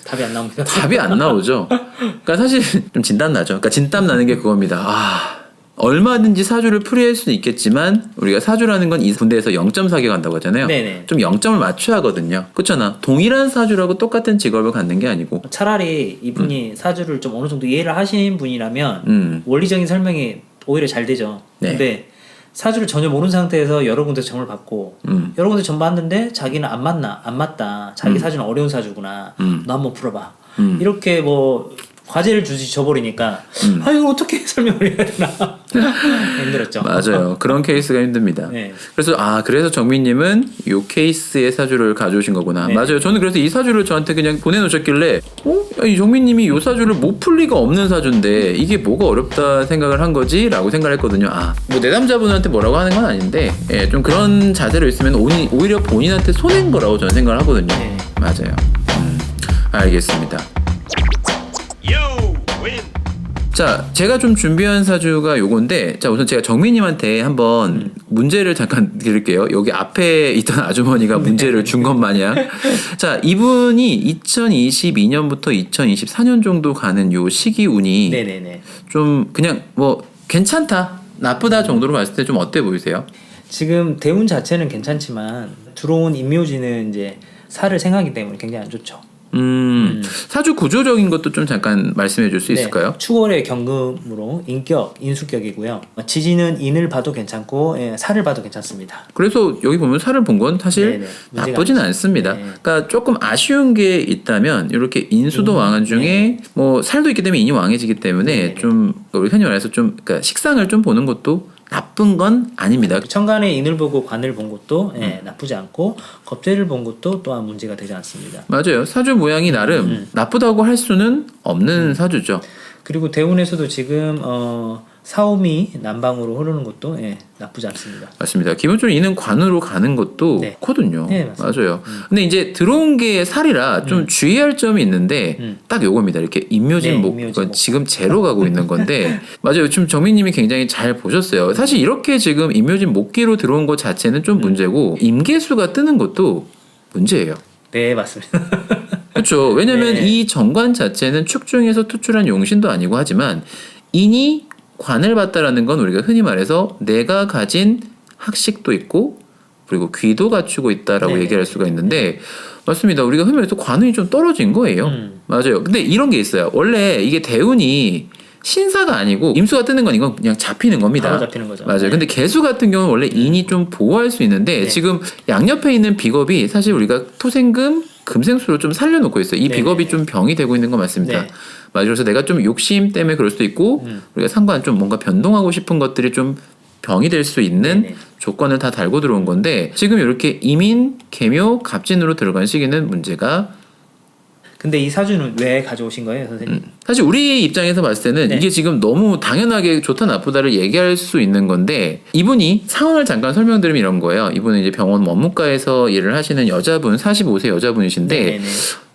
답이 안 나옵니다. 답이 안 나오죠. 그러니까 사실 좀 진땀 나죠. 그러니까 진땀 나는 게 그겁니다. 얼마든지 사주를 풀이할 수는 있겠지만 우리가 사주라는 건 이 군대에서 0.4개 간다고 하잖아요. 네네. 좀 0점을 맞춰야 하거든요. 그렇잖아. 동일한 사주라고 똑같은 직업을 갖는 게 아니고. 차라리 이분이 사주를 좀 어느 정도 이해를 하신 분이라면 원리적인 설명이 오히려 잘 되죠. 네. 근데 사주를 전혀 모르는 상태에서 여러 군데 점을 받고 여러 군데 점 봤는데 자기는 안 맞다. 자기 사주는 어려운 사주구나. 너 한번 풀어봐. 이렇게 뭐 과제를 줘버리니까 이걸 어떻게 설명을 해야 되나 힘들었죠. 맞아요. 그런 케이스가 힘듭니다. 네. 그래서 정민님은 이 케이스의 사주를 가져오신 거구나. 네. 맞아요. 저는 그래서 이 사주를 저한테 그냥 보내놓으셨길래 이 정민님이 이 사주를 못 풀 리가 없는 사주인데 이게 뭐가 어렵다 생각을 한 거지? 라고 생각을 했거든요. 뭐 내담자분한테 뭐라고 하는 건 아닌데 좀 그런 자세로 있으면 오히려 본인한테 손해인 거라고 저는 생각을 하거든요. 네. 맞아요. 알겠습니다. 자, 제가 좀 준비한 사주가 요건데, 자, 우선 제가 정민님한테 한번 문제를 잠깐 드릴게요. 여기 앞에 있던 아주머니가 문제를 준 것 마냥. 자, 이분이 2022년부터 2024년 정도 가는 요 시기 운이 네네네. 좀 그냥 뭐 괜찮다, 나쁘다 정도로 봤을 때 좀 어때 보이세요? 지금 대운 자체는 괜찮지만 들어온 임묘지는 이제 살을 생하기 때문에 굉장히 안 좋죠. 사주 구조적인 것도 좀 잠깐 말씀해 줄 수 있을까요? 네, 추월의 경금으로 인격, 인수격이고요. 지지는 인을 봐도 괜찮고 살을 봐도 괜찮습니다. 그래서 여기 보면 살을 본 건 사실 네네, 문제가 나쁘진 아니죠. 않습니다. 네. 그러니까 조금 아쉬운 게 있다면 이렇게 인수도 왕한 중에 네. 뭐 살도 있기 때문에 인이 왕해지기 때문에 네네. 좀 우리 흔히 말해서 좀 그러니까 식상을 좀 보는 것도 나쁜 건 아닙니다. 천간에 인을 보고 관을 본 것도 나쁘지 않고 겁재를 본 것도 또한 문제가 되지 않습니다. 맞아요. 사주 모양이 나름 나쁘다고 할 수는 없는 사주죠. 그리고 대운에서도 지금 사오미 남방으로 흐르는 것도 나쁘지 않습니다. 맞습니다. 기본적으로 이는 관으로 가는 것도 네. 좋거든요. 네, 맞습니다. 맞아요. 근데 이제 들어온 게 살이라 좀 주의할 점이 있는데 딱 요겁니다. 이렇게 임묘진 네, 목, 임묘진 이건 목. 지금 제로 가고 있는 건데 맞아요. 지금 정민님이 굉장히 잘 보셨어요. 사실 이렇게 지금 임묘진 목기로 들어온 것 자체는 좀 문제고 임계수가 뜨는 것도 문제예요. 네, 맞습니다. 그렇죠. 왜냐하면 네. 이 정관 자체는 축 중에서 투출한 용신도 아니고 하지만 인이 관을 봤다라는 건 우리가 흔히 말해서 내가 가진 학식도 있고 그리고 귀도 갖추고 있다라고 네. 얘기할 수가 있는데 맞습니다. 우리가 흔히 말해서 관운이 좀 떨어진 거예요. 맞아요. 근데 이런 게 있어요. 원래 이게 대운이 신사가 아니고 임수가 뜨는 건 이건 그냥 잡히는 겁니다. 바로 잡히는 거죠. 맞아요. 네. 근데 개수 같은 경우는 원래 인이 좀 보호할 수 있는데 네. 지금 양옆에 있는 비겁이 사실 우리가 토생금 금생수로 좀 살려놓고 있어요. 이 네. 비겁이 좀 병이 되고 있는 거 맞습니다. 네. 맞아요. 그래서 내가 좀 욕심 때문에 그럴 수도 있고 우리가 상관 좀 뭔가 변동하고 싶은 것들이 좀 병이 될 수 있는 네네. 조건을 다 달고 들어온 건데 지금 이렇게 임인, 계묘, 갑진으로 들어간 시기는 문제가 근데 이 사주는 왜 가져오신 거예요, 선생님? 사실 우리 입장에서 봤을 때는 네. 이게 지금 너무 당연하게 좋다 나쁘다를 얘기할 수 있는 건데 이분이 상황을 잠깐 설명드리면 이런 거예요. 이분은 이제 병원 원무과에서 일을 하시는 여자분 45세 여자분이신데 네네네.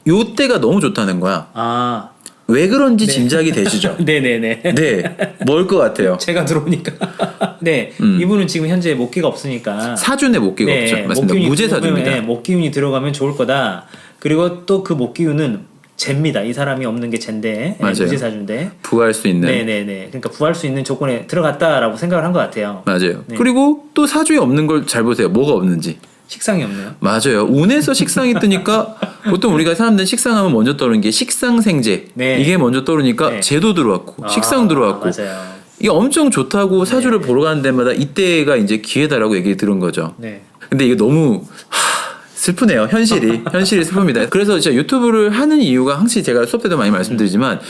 요 때가 너무 좋다는 거야. 아, 왜 그런지 짐작이 되시죠? 네네네. 네. 뭘 것 같아요? 제가 들어오니까. 네, 이분은 지금 현재 목기가 없으니까. 사준의 목기가 없죠. 맞습니다. 목기운이 무제 들어오면, 사주입니다. 목기운이 들어가면 좋을 거다. 그리고 또 그 목기운은 재입니다. 이 사람이 없는 게 재인데, 맞아요. 무제 사주인데. 부할 수 있는. 네네네. 그러니까 부할 수 있는 조건에 들어갔다라고 생각을 한 것 같아요. 맞아요. 네. 그리고 또 사주에 없는 걸 잘 보세요. 뭐가 없는지. 식상이 없네요. 맞아요. 운에서 식상이 뜨니까 보통 우리가 사람들은 식상하면 먼저 떠오르는 게 식상생재. 네. 이게 먼저 떠오르니까 네. 재도 들어왔고 식상 들어왔고 맞아요. 이게 엄청 좋다고 사주를 보러 가는 데마다 이때가 이제 기회다라고 얘기 들은 거죠. 네. 근데 이게 너무 슬프네요. 현실이 슬픕니다. 그래서 진짜 유튜브를 하는 이유가 항상 제가 수업 때도 많이 말씀드리지만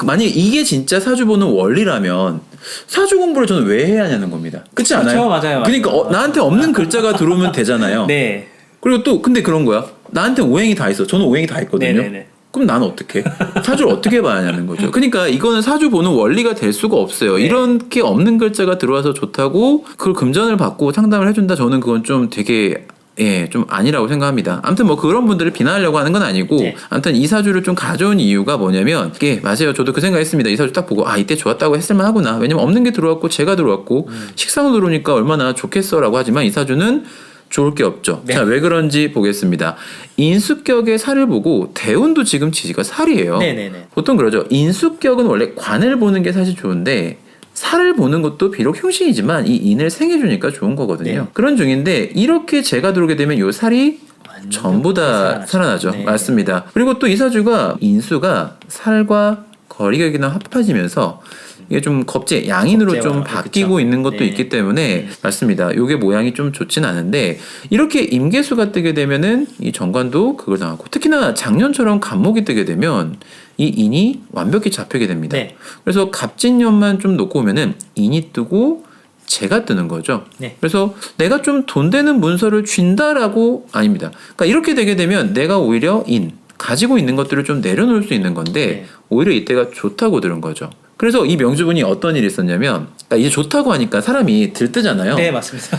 만약에 이게 진짜 사주 보는 원리라면 사주 공부를 저는 왜 해야 하냐는 겁니다. 그렇지 않아요? 그렇죠, 맞아요. 그러니까 나한테 없는 글자가 들어오면 되잖아요. 네. 그리고 또 근데 그런 거야. 나한테 오행이 다 있어. 저는 오행이 다 있거든요. 네네네. 그럼 나는 어떻게? 사주를 어떻게 봐야 하냐는 거죠. 그러니까 이거는 사주 보는 원리가 될 수가 없어요. 네. 이렇게 없는 글자가 들어와서 좋다고 그걸 금전을 받고 상담을 해준다. 저는 그건 좀 되게 좀 아니라고 생각합니다. 아무튼 뭐 그런 분들을 비난하려고 하는 건 아니고, 네. 아무튼 이 사주를 좀 가져온 이유가 뭐냐면, 이게 맞아요. 저도 그 생각했습니다. 이 사주 딱 보고, 이때 좋았다고 했을만 하구나. 왜냐면 없는 게 들어왔고, 제가 들어왔고, 식상으로 들어오니까 얼마나 좋겠어라고 하지만 이 사주는 좋을 게 없죠. 네. 자, 왜 그런지 보겠습니다. 인수격의 살을 보고 대운도 지금 지지가 살이에요. 네네네. 보통 그러죠. 인수격은 원래 관을 보는 게 사실 좋은데 살을 보는 것도 비록 흉신이지만 이 인을 생해주니까 좋은 거거든요. 네. 그런 중인데 이렇게 제가 들어오게 되면 요 살이 완전 전부 다 살아나죠. 네. 맞습니다. 그리고 또 이 사주가 인수가 살과 거리격이나 합해지면서 이게 좀 겁재 양인으로 겁재와, 좀 바뀌고 그쵸. 있는 것도 네. 있기 때문에 맞습니다. 요게 모양이 좀 좋진 않은데 이렇게 임계수가 뜨게 되면은 이 정관도 그걸 당하고 특히나 작년처럼 갑목이 뜨게 되면 이 인이 완벽히 잡히게 됩니다. 네. 그래서 갑진년만 좀 놓고 오면은 인이 뜨고 재가 뜨는 거죠. 네. 그래서 내가 좀 돈 되는 문서를 쥔다라고 아닙니다. 그러니까 이렇게 되게 되면 내가 오히려 가지고 있는 것들을 좀 내려놓을 수 있는 건데 네. 오히려 이때가 좋다고 들은 거죠. 그래서 이 명주분이 어떤 일이 있었냐면 그러니까 이제 좋다고 하니까 사람이 들뜨잖아요. 네, 맞습니다.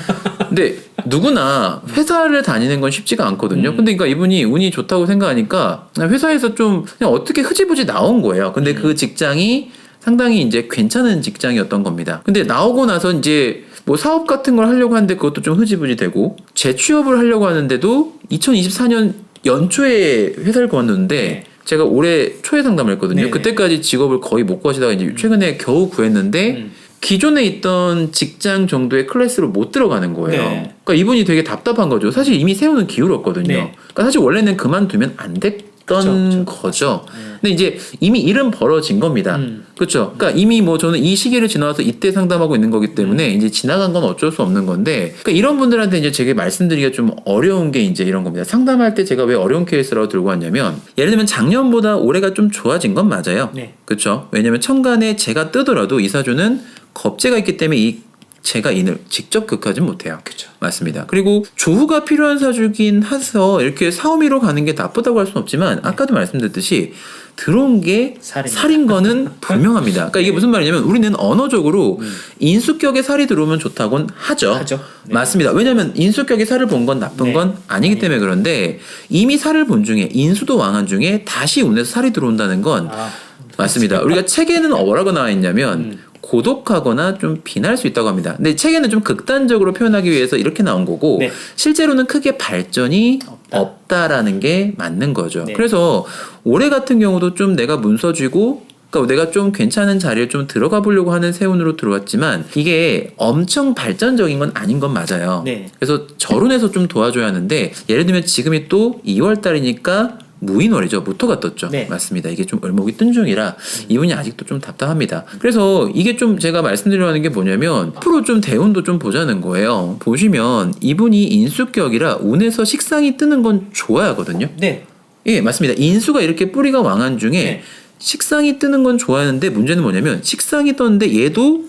근데 누구나 회사를 다니는 건 쉽지가 않거든요. 근데 그러니까 이분이 운이 좋다고 생각하니까 회사에서 좀 그냥 어떻게 흐지부지 나온 거예요. 근데 그 직장이 상당히 이제 괜찮은 직장이었던 겁니다. 근데 나오고 나서 이제 뭐 사업 같은 걸 하려고 하는데 그것도 좀 흐지부지 되고 재취업을 하려고 하는데도 2024년 연초에 회사를 그만뒀는데 네. 제가 올해 초에 상담을 했거든요. 네네. 그때까지 직업을 거의 못 구하시다가 이제 최근에 겨우 구했는데 기존에 있던 직장 정도의 클래스로 못 들어가는 거예요. 네. 그러니까 이분이 되게 답답한 거죠. 사실 이미 세우는 기울었거든요. 네. 그러니까 사실 원래는 그만두면 안 됐던 거죠. 근데 이제 이미 일은 벌어진 겁니다. 그렇죠. 그러니까 이미 뭐 저는 이 시기를 지나와서 이때 상담하고 있는 거기 때문에 이제 지나간 건 어쩔 수 없는 건데, 그러니까 이런 분들한테 이제 제가 말씀드리기가 좀 어려운 게 이제 이런 겁니다. 상담할 때 제가 왜 어려운 케이스라고 들고 왔냐면, 예를 들면 작년보다 올해가 좀 좋아진 건 맞아요. 네. 그렇죠. 왜냐면 천간에 재가 뜨더라도 이 사주는 겁재가 있기 때문에 이 제가 인을 직접 극하진 못해요. 그쵸. 맞습니다. 그리고 조후가 필요한 사주긴 해서 이렇게 사오미로 가는 게 나쁘다고 할 수는 없지만 아까도 말씀드렸듯이 들어온 게 살입니다. 살인 거는 분명합니다. 그러니까 이게 무슨 말이냐면 우리는 언어적으로 인수격에 살이 들어오면 좋다고는 하죠. 네. 맞습니다. 왜냐하면 인수격에 살을 본 건 나쁜 네. 건 아니기 때문에 그런데 이미 살을 본 중에 인수도 왕한 중에 다시 운에서 살이 들어온다는 건 맞습니다. 우리가 책에는 뭐라고 나와 있냐면 고독하거나 좀 빈할 수 있다고 합니다. 근데 책에는 좀 극단적으로 표현하기 위해서 이렇게 나온 거고 네. 실제로는 크게 발전이 없다라는 게 맞는 거죠. 네. 그래서 올해 같은 경우도 좀 내가 문서 쥐고 그러니까 내가 좀 괜찮은 자리를 좀 들어가 보려고 하는 세운으로 들어왔지만 이게 엄청 발전적인 건 아닌 건 맞아요. 네. 그래서 절운에서 좀 도와줘야 하는데 예를 들면 지금이 또 2월 달이니까 무인월이죠. 무토가 떴죠. 네. 맞습니다. 이게 좀 을목이 뜬 중이라 이분이 아직도 좀 답답합니다. 그래서 이게 좀 제가 말씀드리려는 게 뭐냐면 앞으로 좀 대운도 좀 보자는 거예요. 보시면 이분이 인수격이라 운에서 식상이 뜨는 건 좋아야 하거든요. 네. 예, 맞습니다. 인수가 이렇게 뿌리가 왕한 중에 네. 식상이 뜨는 건 좋아하는데 문제는 뭐냐면 식상이 떴는데 얘도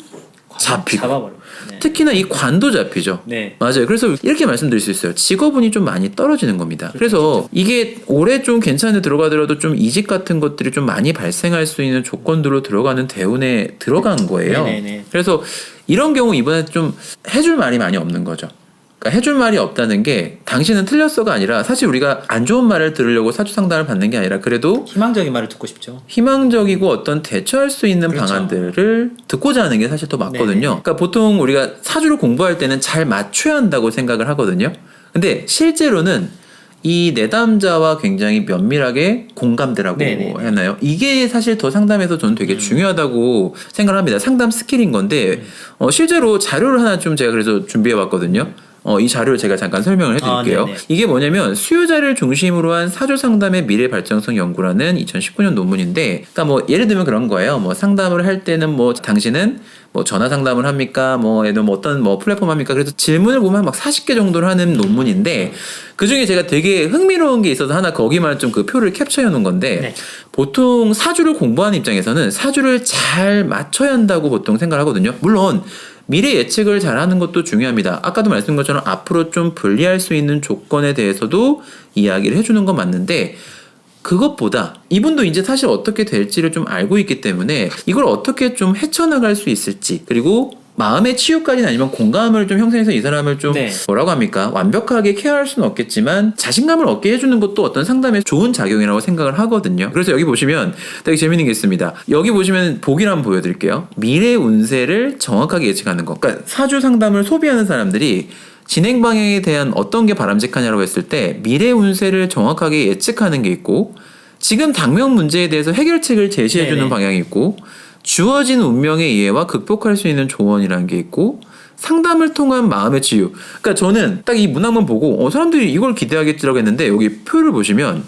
잡히고 잡아버려. 네. 특히나 이 관도 잡히죠. 네. 맞아요. 그래서 이렇게 말씀드릴 수 있어요. 직업운이 좀 많이 떨어지는 겁니다. 그래서 이게 올해 좀 괜찮은 데 들어가더라도 좀 이직 같은 것들이 좀 많이 발생할 수 있는 조건들로 들어가는 대운에 들어간 거예요. 네네네. 그래서 이런 경우 이번에 좀 해줄 말이 많이 없는 거죠. 그러니까 해줄 말이 없다는 게 당신은 틀렸어가 아니라 사실 우리가 안 좋은 말을 들으려고 사주 상담을 받는 게 아니라 그래도 희망적인 말을 듣고 싶죠. 희망적이고 어떤 대처할 수 있는 그렇죠. 방안들을 듣고자 하는 게 사실 더 맞거든요. 네네. 그러니까 보통 우리가 사주를 공부할 때는 잘 맞춰야 한다고 생각을 하거든요. 근데 실제로는 이 내담자와 굉장히 면밀하게 공감대라고 네네. 하나요? 이게 사실 더 상담에서 저는 되게 중요하다고 생각을 합니다. 상담 스킬인 건데 실제로 자료를 하나 좀 제가 그래서 준비해 봤거든요. 이 자료를 제가 잠깐 설명을 해드릴게요. 네네. 이게 뭐냐면 수요자를 중심으로 한 사주 상담의 미래 발전성 연구라는 2019년 논문인데, 그러니까 뭐 예를 들면 그런 거예요. 뭐 상담을 할 때는 뭐 당신은 뭐 전화 상담을 합니까? 뭐 예를 들면 뭐 어떤 뭐 플랫폼 합니까? 그래서 질문을 보면 막 40개 정도를 하는 논문인데 그 중에 제가 되게 흥미로운 게 있어서 하나 거기만 좀 그 표를 캡처해 놓은 건데 네. 보통 사주를 공부하는 입장에서는 사주를 잘 맞춰야 한다고 보통 생각을 하거든요. 물론 미래 예측을 잘하는 것도 중요합니다. 아까도 말씀드린 것처럼 앞으로 좀 불리할 수 있는 조건에 대해서도 이야기를 해주는 건 맞는데 그것보다 이분도 이제 사실 어떻게 될지를 좀 알고 있기 때문에 이걸 어떻게 좀 헤쳐나갈 수 있을지 그리고 마음의 치유까지는 아니면 공감을 좀 형성해서 이 사람을 좀 네. 뭐라고 합니까? 완벽하게 케어할 수는 없겠지만 자신감을 얻게 해주는 것도 어떤 상담의 좋은 작용이라고 생각을 하거든요. 그래서 여기 보시면 되게 재밌는 게 있습니다. 여기 보시면 보기를 한번 보여드릴게요. 미래 운세를 정확하게 예측하는 것. 그러니까 사주 상담을 소비하는 사람들이 진행 방향에 대한 어떤 게 바람직하냐고 했을 때 미래 운세를 정확하게 예측하는 게 있고 지금 당면 문제에 대해서 해결책을 제시해주는 네네. 방향이 있고 주어진 운명의 이해와 극복할 수 있는 조언이라는 게 있고 상담을 통한 마음의 치유. 그러니까 저는 딱 이 문항만 보고 사람들이 이걸 기대하겠지라고 했는데 여기 표를 보시면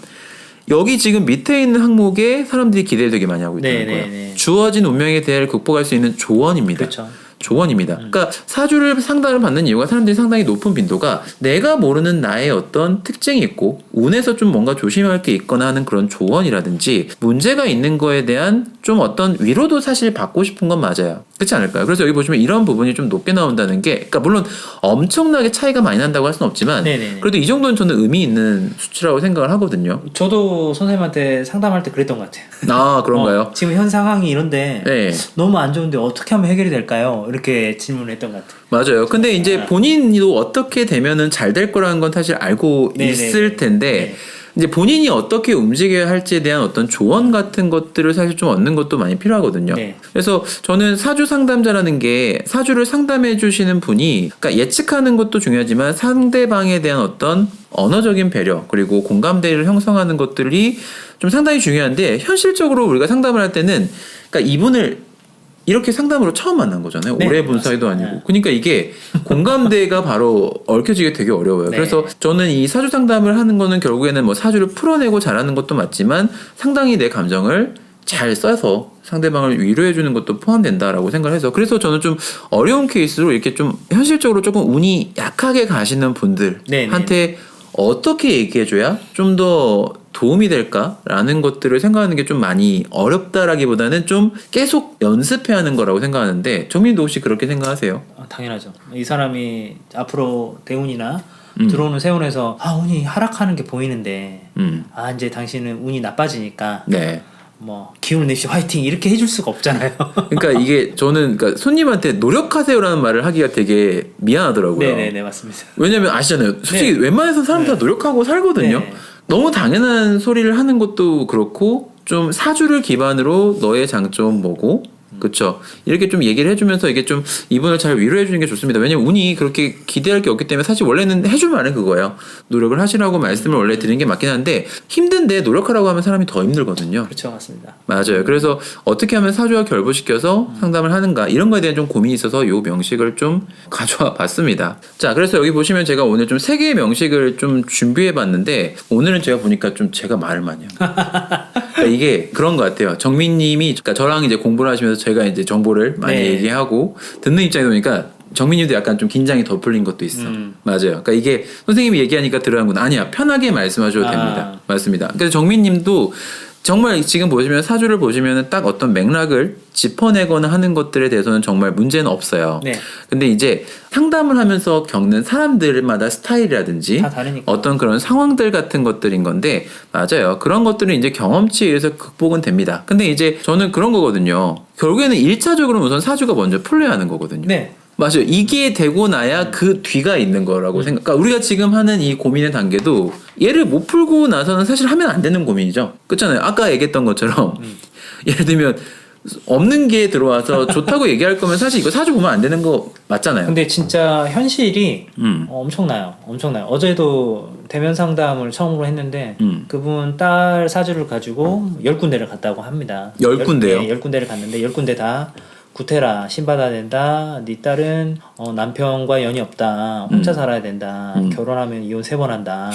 여기 지금 밑에 있는 항목에 사람들이 기대를 되게 많이 하고 있다는 네네네. 거예요. 주어진 운명의 대해를 극복할 수 있는 조언입니다. 그렇죠. 조언입니다. 그러니까 사주를 상담을 받는 이유가 사람들이 상당히 높은 빈도가 내가 모르는 나의 어떤 특징이 있고 운에서 좀 뭔가 조심할 게 있거나 하는 그런 조언이라든지 문제가 있는 거에 대한 좀 어떤 위로도 사실 받고 싶은 건 맞아요. 그렇지 않을까요? 그래서 여기 보시면 이런 부분이 좀 높게 나온다는 게 그러니까 물론 엄청나게 차이가 많이 난다고 할 수는 없지만 네네네. 그래도 이 정도는 저는 의미 있는 수치라고 생각을 하거든요. 저도 선생님한테 상담할 때 그랬던 것 같아요. 아 그런가요? 지금 현 상황이 이런데 네. 너무 안 좋은데 어떻게 하면 해결이 될까요? 이렇게 질문했던 것 같아요. 맞아요. 근데 이제 본인도 어떻게 되면은 잘 될 거라는 건 사실 알고 네네네. 있을 텐데 네. 이제 본인이 어떻게 움직여야 할지에 대한 어떤 조언 같은 것들을 사실 좀 얻는 것도 많이 필요하거든요. 네. 그래서 저는 사주 상담자라는 게 사주를 상담해 주시는 분이 그러니까 예측하는 것도 중요하지만 상대방에 대한 어떤 언어적인 배려 그리고 공감대를 형성하는 것들이 좀 상당히 중요한데 현실적으로 우리가 상담을 할 때는 그러니까 이분을 이렇게 상담으로 처음 만난 거잖아요. 네, 오래 본 사이도 맞습니다. 아니고. 그러니까 이게 공감대가 바로 얽혀지기 되게 어려워요. 네. 그래서 저는 이 사주 상담을 하는 거는 결국에는 뭐 사주를 풀어내고 잘하는 것도 맞지만 상당히 내 감정을 잘 써서 상대방을 위로해 주는 것도 포함된다라고 생각을 해서 그래서 저는 좀 어려운 케이스로 이렇게 좀 현실적으로 조금 운이 약하게 가시는 분들한테 어떻게 얘기해 줘야 좀 더 도움이 될까라는 것들을 생각하는 게 좀 많이 어렵다라기보다는 좀 계속 연습해야 하는 거라고 생각하는데 정민도 혹시 그렇게 생각하세요? 당연하죠. 이 사람이 앞으로 대운이나 들어오는 세운에서 운이 하락하는 게 보이는데 이제 당신은 운이 나빠지니까 네. 뭐 기운을 내시 화이팅 이렇게 해줄 수가 없잖아요. 그러니까 이게 저는 그러니까 손님한테 노력하세요라는 말을 하기가 되게 미안하더라고요. 네네네 맞습니다. 왜냐면 아시잖아요. 솔직히 네. 웬만해서 사람 다 노력하고 살거든요. 네. 너무 당연한 소리를 하는 것도 그렇고 좀 사주를 기반으로 너의 장점 뭐고 그쵸 이렇게 좀 얘기를 해주면서 이게 좀 이분을 잘 위로해 주는 게 좋습니다. 왜냐면 운이 그렇게 기대할 게 없기 때문에 사실 원래는 해줄 말은 그거예요. 노력을 하시라고 말씀을 원래 드리는 게 맞긴 한데 힘든데 노력하라고 하면 사람이 더 힘들거든요. 그렇죠 맞습니다. 맞아요. 그래서 어떻게 하면 사주와 결부시켜서 상담을 하는가 이런 거에 대한 좀 고민이 있어서 요 명식을 좀 가져와 봤습니다. 자, 그래서 여기 보시면 제가 오늘 좀 3개의 명식을 좀 준비해 봤는데 오늘은 제가 보니까 좀 제가 말을 많이 합니다. 그러니까 이게 그런 것 같아요. 정민님이 그러니까 저랑 이제 공부를 하시면서 제가 이제 정보를 많이 네. 얘기하고 듣는 입장이다 보니까 정민님도 약간 좀 긴장이 더 풀린 것도 있어. 맞아요. 그러니까 이게 선생님이 얘기하니까 들어가는구나. 아니야. 편하게 말씀하셔도 됩니다. 맞습니다. 그래서 정민님도 정말 지금 보시면 사주를 보시면 딱 어떤 맥락을 짚어내거나 하는 것들에 대해서는 정말 문제는 없어요. 네. 근데 이제 상담을 하면서 겪는 사람들마다 스타일이라든지 다 다르니까. 어떤 그런 상황들 같은 것들인 건데 맞아요. 그런 것들은 이제 경험치에 의해서 극복은 됩니다. 근데 이제 저는 그런 거거든요. 결국에는 1차적으로 우선 사주가 먼저 풀려야 하는 거거든요. 네. 맞아요. 이게 되고 나야 그 뒤가 있는 거라고 생각. 그러니까 우리가 지금 하는 이 고민의 단계도 얘를 못 풀고 나서는 사실 하면 안 되는 고민이죠. 그렇잖아요. 아까 얘기했던 것처럼 예를 들면 없는 게 들어와서 좋다고 얘기할 거면 사실 이거 사주 보면 안 되는 거 맞잖아요. 근데 진짜 현실이 엄청나요. 엄청나요. 어제도 대면 상담을 처음으로 했는데 그분 딸 사주를 가지고 10군데를 갔다고 합니다. 10군데요? 10군데를 갔는데 10군데 다 구태라 신받아야 된다. 네 딸은 남편과 연이 없다. 혼자 살아야 된다. 결혼하면 이혼 3번 한다.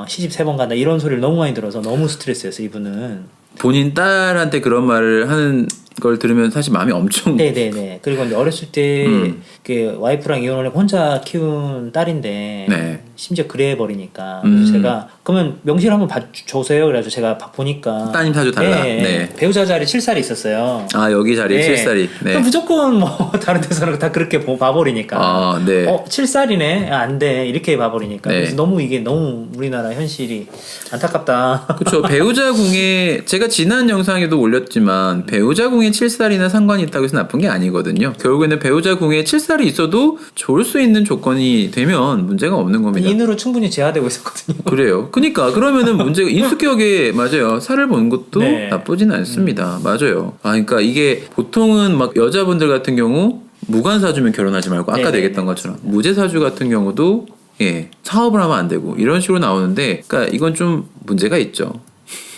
시집 3번 간다. 이런 소리를 너무 많이 들어서 너무 스트레스였어요. 이분은. 본인 딸한테 그런 말을 하는 걸 들으면 사실 마음이 엄청 네네네. 그리고 이제 어렸을 때 그 와이프랑 이혼을 하고 혼자 키운 딸인데 네. 심지어 그래 버리니까 그래서 제가 그러면 명시를 한번 봐주세요. 그래가지고 제가 보니까 따님 사주 달라. 네, 네. 배우자 자리 7살이 있었어요. 아 여기 자리에 네. 7살이. 네. 그럼 무조건 뭐 다른 데서는 다 그렇게 봐버리니까. 아 네. 7살이네. 안 돼. 이렇게 봐버리니까. 네. 그래서 너무 이게 너무 우리나라 현실이 안타깝다. 그렇죠. 배우자 궁에 제가 지난 영상에도 올렸지만 배우자 궁에 7살이나 상관이 있다고 해서 나쁜 게 아니거든요. 결국에는 배우자 궁에 7살이 있어도 좋을 수 있는 조건이 되면 문제가 없는 겁니다. 인으로 충분히 제한되고 있었거든요. 그래요. 그러니까 그러면은 문제가 인수격에 맞아요. 살을 보는 것도 네. 나쁘진 않습니다. 맞아요. 아 그러니까 이게 보통은 막 여자분들 같은 경우 무관사주면 결혼하지 말고 아까 네네네, 얘기했던 것처럼 무제사주 같은 경우도 예 사업을 하면 안 되고 이런 식으로 나오는데 그러니까 이건 좀 문제가 있죠.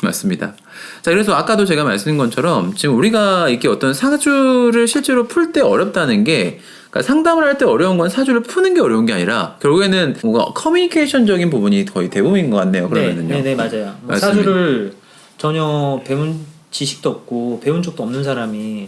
맞습니다. 자 그래서 아까도 제가 말씀드린 것처럼 지금 우리가 이렇게 어떤 사주를 실제로 풀 때 어렵다는 게 그러니까 상담을 할 때 어려운 건 사주를 푸는 게 어려운 게 아니라 결국에는 뭔가 커뮤니케이션적인 부분이 거의 대부분인 것 같네요. 그러면은요. 네, 맞아요. 뭐 맞습니다. 사주를 전혀 배운 지식도 없고 배운 적도 없는 사람이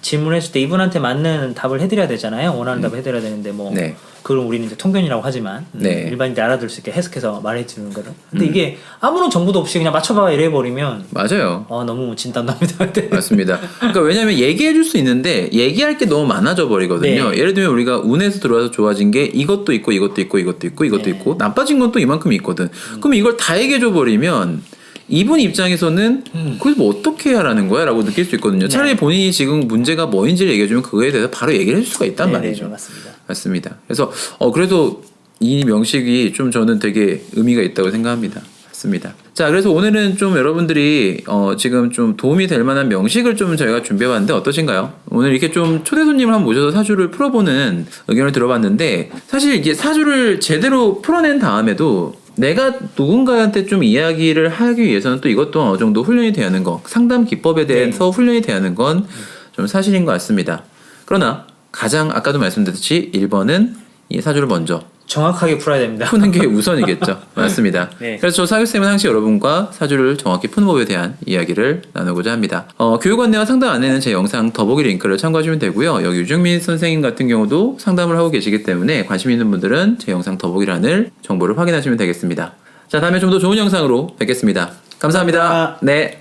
질문했을 때 이분한테 맞는 답을 해드려야 되잖아요. 원하는 답을 해드려야 되는데 뭐 네. 그걸 우리는 이제 통견이라고 하지만 네. 일반인들이 알아들 수 있게 해석해서 말해주는 거는. 근데 이게 아무런 정보도 없이 그냥 맞춰봐 이래 버리면 맞아요. 너무 진단납니다. 맞습니다. 그러니까 왜냐하면 얘기해 줄 수 있는데 얘기할 게 너무 많아져 버리거든요. 네. 예를 들면 우리가 운에서 들어와서 좋아진 게 이것도 있고 이것도 있고 이것도 있고 이것도 네. 있고 나빠진 건 또 이만큼 있거든. 그럼 이걸 다 얘기해 줘 버리면 이분 입장에서는 그걸 뭐 어떻게 해야라는 거야? 라고 느낄 수 있거든요. 차라리 본인이 지금 문제가 뭐인지를 얘기해 주면 그거에 대해서 바로 얘기를 해줄 수가 있단 말이죠. 네, 맞습니다. 맞습니다. 그래서 그래도 이 명식이 좀 저는 되게 의미가 있다고 생각합니다. 맞습니다. 자, 그래서 오늘은 좀 여러분들이 지금 좀 도움이 될 만한 명식을 좀 저희가 준비해봤는데 어떠신가요? 오늘 이렇게 좀 초대 손님을 한번 모셔서 사주를 풀어보는 의견을 들어봤는데 사실 이게 사주를 제대로 풀어낸 다음에도 내가 누군가한테 좀 이야기를 하기 위해서는 또 이것도 어느 정도 훈련이 돼야 하는 거, 상담 기법에 대해서 훈련이 돼야 하는 건 좀 사실인 것 같습니다. 그러나 가장 아까도 말씀드렸듯이 1번은 이 사주를 먼저 정확하게 풀어야 됩니다. 푸는 게 우선이겠죠. 맞습니다. 네. 그래서 저 사교쌤은 항상 여러분과 사주를 정확히 푸는 법에 대한 이야기를 나누고자 합니다. 교육 안내와 상담 안내는 제 영상 더보기 링크를 참고하시면 되고요. 여기 유정민 선생님 같은 경우도 상담을 하고 계시기 때문에 관심 있는 분들은 제 영상 더보기란을 정보를 확인하시면 되겠습니다. 자, 다음에 좀 더 좋은 영상으로 뵙겠습니다. 감사합니다. 네.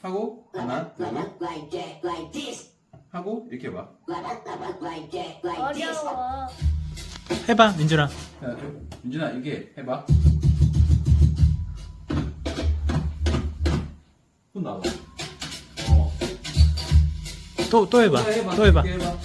하고 하나, 둘, 하고 이렇게 봐. 어려워. 해봐, 민준아. 야, 윤준아 이게 해봐. 손 나와. 또 해봐. 또 해봐. 해봐.